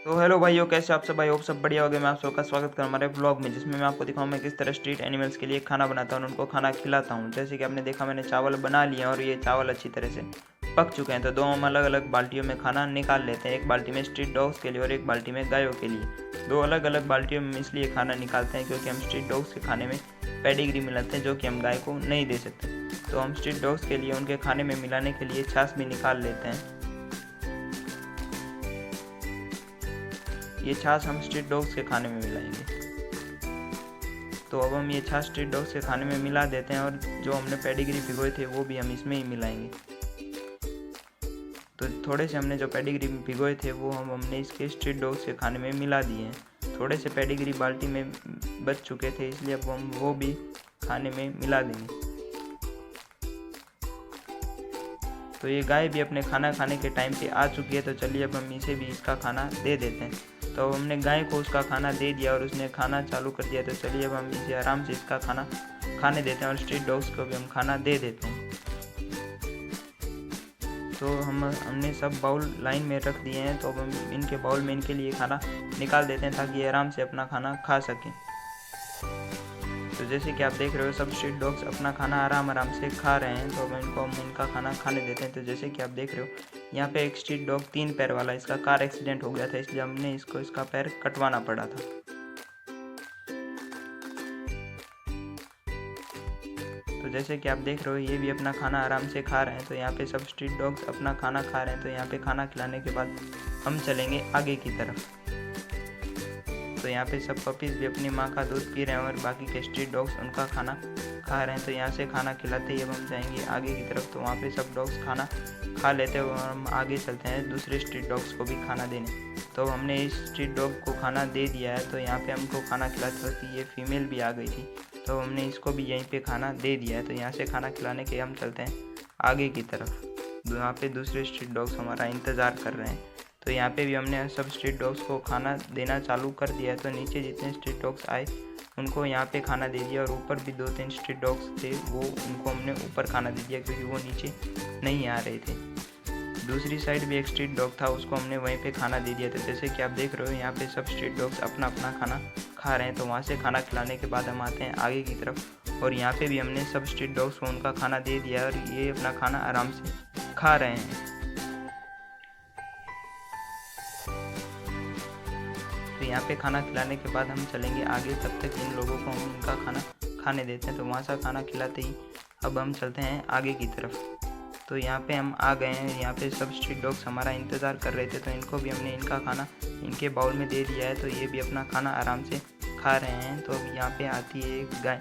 तो हेलो भाइयों, कैसे आप सब भाई? होप सब बढ़िया हो गए। मैं आप सबका स्वागत करूँ हमारे ब्लॉग में, जिसमें मैं आपको दिखाऊँ मैं किस तरह स्ट्रीट एनिमल्स के लिए खाना बनाता हूँ और उनको खाना खिलाता हूँ। जैसे कि आपने देखा, मैंने चावल बना लिए और ये चावल अच्छी तरह से पक चुके हैं। तो दो हम अलग अलग बाल्टियों में खाना निकाल लेते हैं। एक बाल्टी में स्ट्रीट डॉग्स के लिए और एक बाल्टी में गायों के लिए। दो अलग अलग बाल्टियों में इसलिए खाना निकालते हैं क्योंकि हम स्ट्रीट डॉग्स के खाने में पेडिग्री मिलाते हैं, जो कि हम गाय को नहीं दे सकते। तो हम स्ट्रीट डॉग्स के लिए उनके खाने में मिलाने के लिए छाछ भी निकाल लेते हैं। ये छाछ हम स्ट्रीट डॉग्स के खाने में मिलाएंगे। तो अब हम ये छाछ स्ट्रीट डॉग्स के खाने में मिला देते हैं और जो हमने पेडिग्री भिगोए थे वो भी हम इसमें ही मिलाएंगे। तो थोड़े से हमने जो पेडिग्री भिगोए थे वो हमने इसके स्ट्रीट डॉग्स के खाने में मिला दिए हैं। थोड़े से पेडिग्री बाल्टी में बच चुके थे, इसलिए अब हम वो भी खाने में मिला देंगे। तो ये गाय भी अपने खाना खाने के टाइम पे आ चुकी है। तो चलिए अब हम इसे भी इसका खाना दे देते हैं। तो हमने गाय को उसका खाना दे दिया और उसने खाना चालू कर दिया। तो चलिए अब हम इसे आराम से इसका खाना खाने देते हैं और स्ट्रीट डॉग्स को भी हम खाना दे देते हैं। तो हमने सब बाउल लाइन में रख दिए हैं। तो अब हम इनके बाउल में इनके लिए खाना निकाल देते हैं ताकि ये आराम से अपना खाना खा सकें। तो जैसे कि आप देख रहे हो, सब स्ट्रीट डॉग्स अपना खाना आराम से खा रहे हैं। तो हम इनका खाना खाने देते हैं। तो जैसे कि आप देख रहे हो, यहाँ पे एक स्ट्रीट डॉग 3 पैर वाला, इसका कार एक्सीडेंट हो गया था, इसलिए हमने इसका पैर कटवाना पड़ा था। तो जैसे कि आप देख रहे हो, ये भी अपना खाना आराम से खा रहे हैं। तो यहाँ पे सब स्ट्रीट डॉग्स अपना खाना खा रहे हैं। तो यहाँ पे खाना खिलाने के बाद हम चलेंगे आगे की तरफ। तो यहाँ पे सब पपीज़ भी अपनी माँ का दूध पी रहे हैं और बाकी के स्ट्रीट डॉग्स उनका खाना खा रहे हैं। तो यहाँ से खाना खिलाते ही अब हम जाएंगे आगे की तरफ। तो वहाँ पे सब डॉग्स खाना खा लेते हैं और हम आगे चलते हैं दूसरे स्ट्रीट डॉग्स को भी खाना देने। तो हमने इस स्ट्रीट डॉग को खाना दे दिया है। तो यहाँ पे हमको खाना खिलाते वक्त ये फीमेल भी आ गई थी, तो हमने इसको भी यहीं पे खाना दे दिया है। तो यहाँ से खाना खिलाने के हम चलते हैं आगे की तरफ। यहाँ पे दूसरे स्ट्रीट डॉग्स हमारा इंतज़ार कर रहे हैं। तो यहाँ पे भी हमने सब स्ट्रीट डॉग्स को खाना देना चालू कर दिया है। तो नीचे जितने स्ट्रीट डॉग्स आए उनको यहाँ पे खाना दे दिया और ऊपर भी 2-3 स्ट्रीट डॉग्स थे, वो उनको हमने ऊपर खाना दे दिया क्योंकि वो नीचे नहीं आ रहे थे। दूसरी साइड भी एक स्ट्रीट डॉग था, उसको हमने वहीं पे खाना दे दिया। तो जैसे कि आप देख रहे हो, यहाँ पे सब स्ट्रीट डॉग्स अपना अपना खाना खा रहे हैं। तो वहाँ से खाना खिलाने के बाद हम आते हैं आगे की तरफ और यहाँ पे भी हमने सब स्ट्रीट डॉग्स को उनका खाना दे दिया और ये अपना खाना आराम से खा रहे हैं। तो यहाँ पे खाना खिलाने के बाद हम चलेंगे आगे, तब तक इन लोगों को हम इनका खाना खाने देते हैं। तो वहाँ से खाना खिलाते ही अब हम चलते हैं आगे की तरफ। तो यहाँ पे हम आ गए हैं। यहाँ पे सब स्ट्रीट डॉग्स हमारा इंतज़ार कर रहे थे, तो इनको भी हमने इनका खाना इनके बाउल में दे दिया है। तो ये भी अपना खाना आराम से खा रहे हैं। तो अब यहाँ पे आती है एक गाय,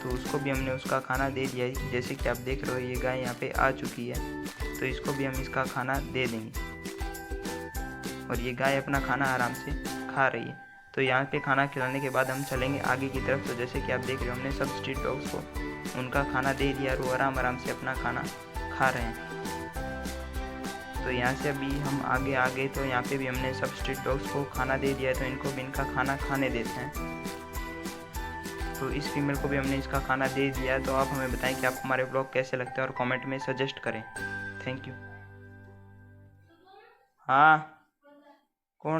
तो उसको भी हमने उसका खाना दे दिया है। जैसे कि आप देख रहे हो, ये गाय यहाँ पे आ चुकी है, तो इसको भी हम इसका खाना दे देंगे और ये गाय अपना खाना आराम से खा रही है। तो यहाँ पे खाना खिलाने के बाद हम चलेंगे आगे की तरफ। तो जैसे कि आप देख रहे हो, हमने सब स्ट्रीट डॉग्स को उनका खाना दे दिया और वो आराम से अपना खाना खा रहे हैं। तो यहाँ से अभी हम आगे आ गए। तो यहाँ पे भी हमने सब स्ट्रीट डॉग्स को खाना दे दिया है। तो इनको भी इनका खाना खाने देते हैं। तो इस फीमेल को भी हमने इसका खाना दे दिया। तो आप हमें बताएं कि आपको हमारे ब्लॉग कैसे लगते हैं और कमेंट में सजेस्ट करें। Thank you. हाँ।